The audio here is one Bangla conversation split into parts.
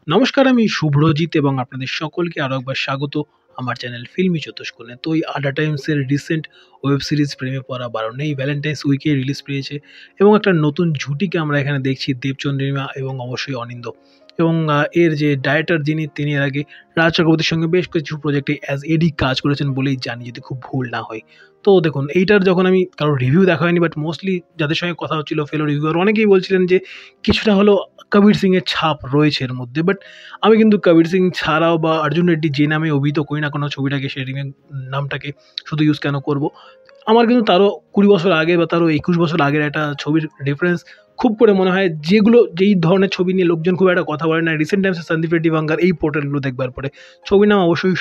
নমস্কার, আমি শুভ্রজিৎ এবং আপনাদের সকলকে আরও একবার স্বাগত আমার চ্যানেল ফিল্মি চতুষ্কোণে। তো এই আডা টাইমসের রিসেন্ট ওয়েব সিরিজ প্রেমে পড়া বারণ এই ভ্যালেন্টাইন্স উইকে রিলিজ পেয়েছে এবং একটা নতুন জুটিকে আমরা এখানে দেখছি, দেবচন্দ্রিমা এবং অবশ্যই অনিন্দ। এবং এর যে ডাইরেক্টর যিনি, তিনি এর আগে রাজ চক্রবর্তীর সঙ্গে বেশ কিছু প্রজেক্টে অ্যাজ এডি কাজ করেছেন বলেই জানি, যদি খুব ভুল না হয়। তো দেখুন, এইটার যখন আমি কারো রিভিউ দেখা হয়নি, বাট মোস্টলি যাদের সঙ্গে কথা হচ্ছিল ফেলো রিভিউয়ার অনেকেই বলছিলেন যে কিছুটা হলো কবির সিং এর ছাপ রয়েছে এর মধ্যে। বাট আমি কিন্তু কবির সিং ছাড়াও বা অর্জুন রেড্ডি যে নামে অভিহিত করি না কোনো ছবিটাকে, সেই রিমেক নামটাকে শুধু ইউজ কেন করব, আমার কিন্তু তারও 20 বছর আগে বা তারও 21 বছর আগের একটা ছবির রেফারেন্স খুব করে মনে হয়, যেই ধরনের ছবি নিয়ে লোকজন খুব একটা কথা বলে না। রিসেন্ট টাইমসে সন্দীপ রেড্ডি বাঙ্গার এই পোর্টালগুলো দেখবার পরে ছবির নাম অবশ্যই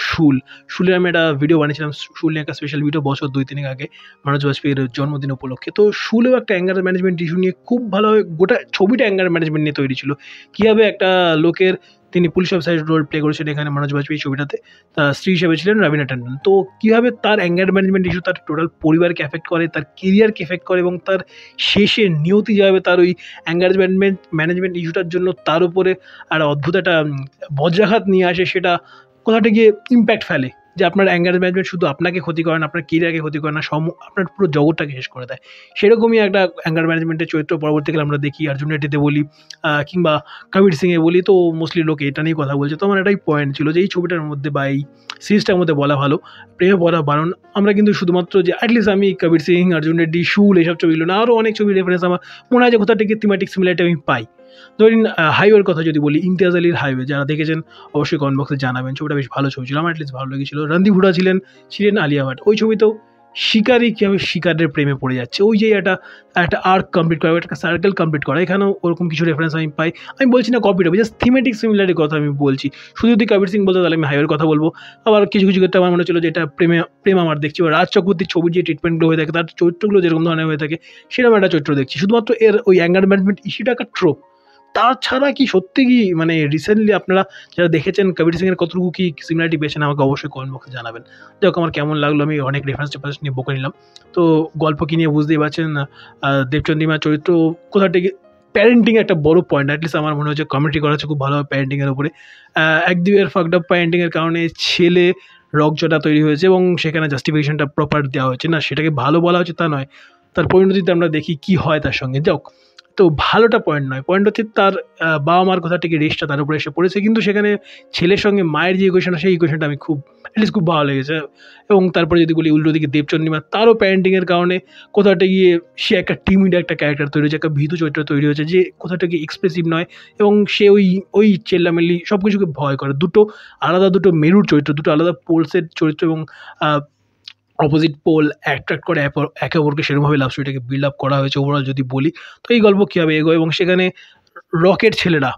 শুলের আমি একটা ভিডিও বানিয়েছিলাম, শুল নিয়ে একটা স্পেশাল ভিডিও বছর 2-3 আগে মনোজ বাজপেয়ীর জন্মদিন উপলক্ষে। তো শুলেও একটা অ্যাঙ্গার ম্যানেজমেন্ট ইস্যু নিয়ে খুব ভালোভাবে গোটা ছবিটা অ্যাঙ্গার ম্যানেজমেন্ট নিয়ে তৈরি ছিল। কীভাবে একটা লোকের, তিনি পুলিশ অফিসার রোল প্লে করেছেন এখানে মনোজ বাজপেয়ী ছবিটাতে, তার স্ত্রী হিসেবে ছিলেন রবিনা ট্যান্ডন। তো কীভাবে তার অ্যাঙ্গার ম্যানেজমেন্ট ইস্যু তার টোটাল পরিবারকে এফেক্ট করে, তার কেরিয়ারকে এফেক্ট করে, এবং তার শেষে নিয়তি যাবে তার ওই অ্যাঙ্গার ম্যানেজমেন্ট ইস্যুটার জন্য তার উপরে আর অদ্ভুত একটা বজ্রাঘাত নিয়ে আসে, সেটা কোথাটা গিয়ে ইম্প্যাক্ট ফেলে যে আপনার অ্যাঙ্গার ম্যানেজমেন্ট শুধু আপনাকে ক্ষতি করে না, আপনার কেরিয়ারকে ক্ষতি করে না, আপনার পুরো জগৎটাকে শেষ করে দেয়। সেরকমই একটা অ্যাঙ্গার ম্যানেজমেন্টের চরিত্র পরবর্তীকালে আমরা দেখি অর্জুন রেড্ডিতে বলি কিংবা কবির সিংয়ে বলি। তো মোস্টলি লোকে এটা নিয়েই কথা বলছে। তো আমার এটাই পয়েন্ট ছিল যে এই ছবিটার মধ্যে বা এই সিরিজটার মধ্যে বলা ভালো প্রেমে পড়া বারণ। আমরা কিন্তু শুধুমাত্র যে অ্যাটলিস্ট আমি কবির সিং, অর্জুন রেড্ডি, শুল এইসব ছবিগুলো না, আরও অনেক ছবির রেফারেন্স আমার মনে হয় যে কোথা থেকে থিমেটিক সিমিলারিটি আমি পাই। ধরুন হাইওয়ের কথা যদি বলি, ইমতিয়াজ আলীর হাইওয়ে, যারা দেখেছেন অবশ্যই কমেন্ট বক্সে জানাবেন। ছবিটা বেশ ভালো ছবি ছিল, আমার অ্যাটলিস্ট ভালো লেগেছিল। রণদীপ হুডা ছিলেন আলিয়া ভাট। ওই ছবিতেও শিকারি কীভাবে শিকারের প্রেমে পড়ে যাচ্ছে, ওই যে একটা আর্ক কমপ্লিট করা, একটা সার্কেল কমপ্লিট করা, এখানেও ওরকম কিছু রেফারেন্স আমি পাই। আমি বলছি না কপিটা, জাস্ট থিমেটিক সিমিলারিটির কথা আমি বলছি। শুধু যদি কবির সিং বলতো তাহলে আমি হাইওয়ের কথা বলবো। আবার কিছু কিছু ক্ষেত্রে আমার মনে হচ্ছিল যে এটা প্রেম আমার দেখছি, বা রাজ চক্রবর্তীর ছবির যে ট্রিটমেন্টগুলো হয়ে থাকে, তার চরিত্রগুলো যেরকম ধরনের হয়ে থাকে, সেরকম একটা চরিত্র দেখছি। শুধুমাত্র এর ওই অ্যাঙ্গার ম্যানেজমেন্ট ইস্যুটা একটা ট্রোপ। তাছাড়া কি সত্যি কি মানে রিসেন্টলি আপনারা যারা দেখেছেন কবির সিংয়ের কতটুকু কি সিমিলারিটি পেয়েছেন আমাকে অবশ্যই কমেন্ট বক্সে জানাবেন। যাই হোক, আমার কেমন লাগলো, আমি অনেক রেফারেন্স টেফারেন্স নিয়ে বকে নিলাম। তো গল্প কি নিয়ে বুঝতেই পারছেন, দেবচন্দ্রিমার চরিত্র কোথা থেকে প্যারেন্টিং একটা বড় পয়েন্ট, অ্যাটলিস্ট আমার মনে হচ্ছে কমেন্ট্রি করা হচ্ছে খুব ভালোভাবে প্যারেন্টিংয়ের উপরে। একদিকের ফাকড আপ প্যারেন্টিংয়ের কারণে ছেলে রকজটা তৈরি হয়েছে এবং সেখানে জাস্টিফিকেশনটা প্রপার দেওয়া হচ্ছে না, সেটাকে ভালো বলা হচ্ছে তা নয়, তার পরিণতিতে আমরা দেখি কি হয় তার সঙ্গে। যাই হোক, তো ভালোটা পয়েন্ট নয়, পয়েন্ট হচ্ছে তার বাবা মার কথা থেকে রেসটা তার উপরে এসে পড়েছে, কিন্তু সেখানে ছেলের সঙ্গে মায়ের যে ইকুয়েশনটা, সেই ইকুয়েশনটা আমি খুব অ্যাটলিস্ট খুব ভালো লেগেছে। এবং তারপরে যদি বলি উল্টো দিকে দেবচন্দ্রিমা, তারও প্যারেন্টিংয়ের কারণে কোথাটা গিয়ে সে একটা টিমিড একটা ক্যারেক্টার তৈরি হয়েছে, একটা ভীতু চরিত্র তৈরি হয়েছে, যে কোথাটা গিয়ে এক্সপ্রেসিভ নয়, এবং সে ওই চেল্লামেল্লি সব কিছুকে ভয় করে। দুটো মেরুর চরিত্র, দুটো আলাদা পোলসের চরিত্র, এবং অপোজিট পোল অ্যাট্রাক্ট করে একে অপরকে, সেরকমভাবে লাভ স্টোরিটাকে বিল্ড আপ করা হয়েছে ওভারঅল যদি বলি। তো এই গল্প কীভাবে এগোয়, এবং সেখানে রকের ছেলেরা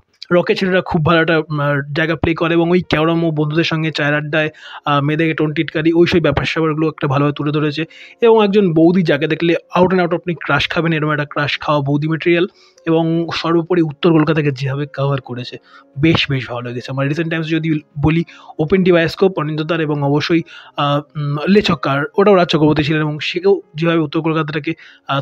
খুব ভালো একটা জায়গা প্লে করে, এবং ওই ক্যাওড়ামো বন্ধুদের সঙ্গে চায়ের আড্ডায় মেয়েদেরকে টোনটিটকারি ওই সব ব্যাপার স্যাপারগুলো একটা ভালোভাবে তুলে ধরেছে। এবং একজন বৌদি যাকে দেখলে আউট অ্যান্ড আউট আপনি ক্রাশ খাবেন, এরকম একটা ক্রাশ খাওয়া বৌদি মেটেরিয়াল, এবং সর্বোপরি উত্তর কলকাতাকে যেভাবে কভার করেছে বেশ ভালো লেগেছে আমার। রিসেন্ট টাইমস যদি বলি, ওপেন ডি বায়োস্কোপ, অনিন্দ্যতার, এবং অবশ্যই লেচক্কার, ওটাও রাজ চক্রবর্তী ছিলেন, এবং সেও যেভাবে উত্তর কলকাতাটাকে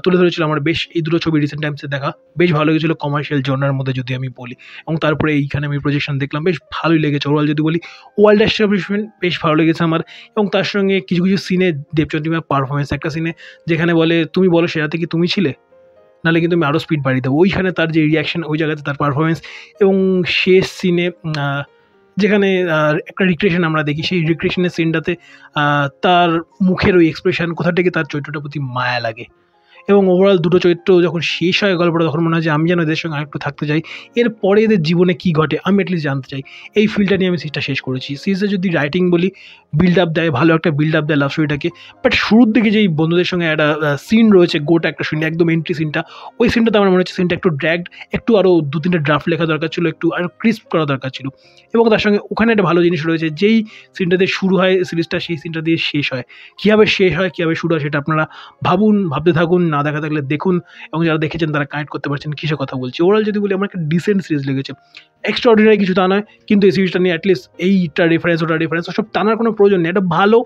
তুলে ধরেছিল, আমার বেশ এই দুটো ছবি রিসেন্ট টাইমসে দেখা বেশ ভালো লেগেছিলো কমার্শিয়াল জনার মধ্যে যদি আমি বলি। এবং তারপরে এইখানে আমি প্রজেকশন দেখলাম, বেশ ভালোই লেগেছে। ওভারঅল যদি বলি, ওয়ার্ল্ড এস্টাবলিশমেন্ট বেশ ভালো লেগেছে আমার। এবং তার সঙ্গে কিছু সিনে দেবচন্দ্রিমার পারফরমেন্স, একটা সিনে যেখানে বলে তুমি বলো সেটাতে কি তুমি ছিলে, নাহলে কিন্তু আমি আরও স্পিড বাড়িয়ে দেবো, ওইখানে তার যে রিয়াকশন, ওই জায়গাতে তার পারফরমেন্স। এবং শেষ সিনে যেখানে একটা রিক্রিয়েশন আমরা দেখি, সেই রিক্রিয়েশনের সিনটাতে তার মুখের ওই এক্সপ্রেশন, কোথা থেকে তার চরিত্রটার প্রতি মায়া লাগে। এবং ওভারঅল দুটো চরিত্র যখন শেষ হয় গল্পটা, তখন মনে হয় যে আমি যেন এদের সঙ্গে আরেকটু থাকতে চাই, এরপরে এদের জীবনে কী ঘটে আমি অ্যাটলিস্ট জানতে চাই। এই ফিলটা নিয়ে আমি সিরিজটা শেষ করেছি। সিরিজে যদি রাইটিং বলি, বিল্ড আপ দেয়, ভালো একটা বিল্ড আপ দেয় লাভ স্টোরিটাকে, বাট শুরুর দিকে যেই বন্ধুদের সঙ্গে একটা সিন রয়েছে, গোটা একটা সিন, একদম এন্ট্রি সিনটা, ওই সিনটাতে আমার মনে হচ্ছে সিনটা একটু ড্র্যাগড, একটু আরও 2-3টে ড্রাফট লেখা দরকার ছিল, একটু আরও ক্রিস্প করা দরকার ছিল। এবং তার সঙ্গে ওখানে একটা ভালো জিনিস রয়েছে, যেই সিনটাতে শুরু হয় সিরিজটা, সেই সিনটা দিয়ে শেষ হয়। কীভাবে শেষ হয়, কীভাবে শুরু হয়, সেটা আপনারা ভাবতে থাকুন, না দেখা থাকলে দেখুন, এবং যারা দেখেছেন তারা কানেক্ট করতে পারছেন কিসের কথা বলছি। ওভারঅল যদি বলি আমার একটা ডিসেন্ট সিরিজ লেগেছে, এক্সট্রাঅর্ডিনারি কিছু তা নয়, কিন্তু এই সিরিজটা নিয়ে অ্যাটলিস্ট এইটা রেফারেন্স ওটা রেফারেন্স ওসব টানার কোনো প্রয়োজন নেই। ভালো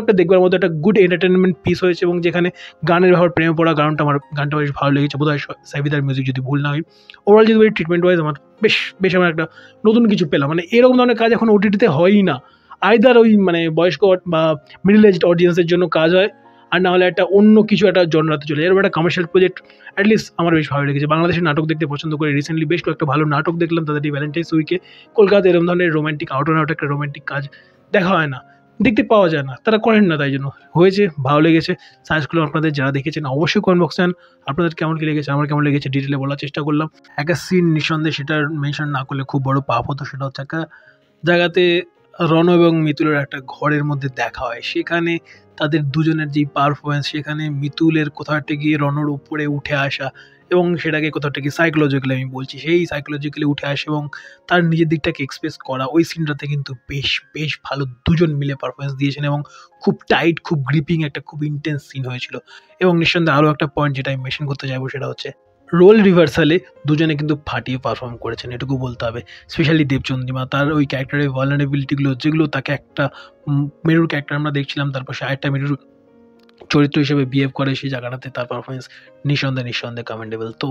একটা দেখবার মতো একটা গুড এন্টারটেনমেন্ট পিস হয়েছে, এবং যেখানে গানের ব্যাপার প্রেমে পড়া গানটা বেশ ভালো লেগেছে, বোধহয় সাবিতার মিউজিক যদি ভুল না হয়। ওভারঅল যদি বলি ট্রিটমেন্ট ওয়াইজ আমার বেশ আমার একটা নতুন কিছু পেলাম, মানে এরকম ধরনের কাজ এখন ওটিটিতে হয়ই না। আইদার ওই মানে বয়স্ক বা মিডল এজড অডিয়েন্সের জন্য কাজ হয়, আর না হলে একটা অন্য কিছু একটা জনরাতে চলে যায়। এরকম একটা কমার্শিয়াল প্রজেক্ট অ্যাটলিস্ট আমার বেশ ভালো লেগেছে। বাংলাদেশের নাটক দেখতে পছন্দ করি, রিসেন্টলি বেশ কয়েকটা ভালো নাটক দেখলাম তাদের এই ভ্যালেন্টাইন্স উইকে। কলকাতায় এরকম ধরনের রোমান্টিক আউট অ্যান্ড আউট একটা রোমান্টিক কাজ দেখা হয় না, দেখতে পাওয়া যায় না, তারা করেন না, তাই জন্য হয়েছে, ভালো লেগেছে। সাজেস্ট করলাম আপনাদের, যারা দেখেছেন অবশ্যই কমেন্ট বক্সে আপনাদের কেমন কি লেগেছে, আমার কেমন লেগেছে ডিটেলে বলার চেষ্টা করলাম। একটা সিন নিঃসন্দেহে সেটার মেনশন না করলে খুব বড় পাপ হতো, সেটা হচ্ছে একটা জায়গাতে রণ এবং মিতুলের একটা ঘরের মধ্যে দেখা হয়, সেখানে তাদের দুজনের যেই পারফরমেন্স, সেখানে মিতুলের কোথাও একটা গিয়ে রণর উপরে উঠে আসা, এবং সেটাকে কোথাও একটা গিয়ে সাইকোলজিক্যালি আমি বলছি, সেই সাইকোলজিক্যালি উঠে আসে এবং তার নিজের দিকটাকে এক্সপ্রেস করা, ওই সিনটাতে কিন্তু বেশ ভালো দুজন মিলে পারফরমেন্স দিয়েছেন, এবং খুব টাইট, খুব গ্রিপিং একটা খুব ইন্টেন্স সিন হয়েছিল। এবং নিঃসন্দেহে আরও একটা পয়েন্ট যেটা আমি মেনশন করতে চাইবো, সেটা হচ্ছে রোল রিভার্সালে দুজনে কিন্তু ফাটিয়ে পারফর্ম করেছেন, এটুকু বলতে হবে। স্পেশালি দেবচন্দ্রিমা, তার ওই ক্যারেক্টারের ভালনারেবিলিটিগুলো, যেগুলো তাকে একটা মেরুর ক্যারেক্টার আমরা দেখছিলাম, তারপর সে আরেকটা মেরুর চরিত্র হিসেবে বিহেভ করে, সেই জায়গাটাতে তার পারফরমেন্স নিঃসন্দেহে কমেন্ডেবল। তো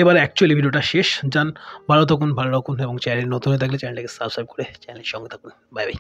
এবার অ্যাকচুয়ালি ভিডিওটা শেষ, যান ভালো থাকুন, ভালো রাখুন, এবং চ্যানেল নতুন হয়ে থাকলে চ্যানেলটাকে সাবস্ক্রাইব করে চ্যানেলের সঙ্গে থাকুন। Bye bye.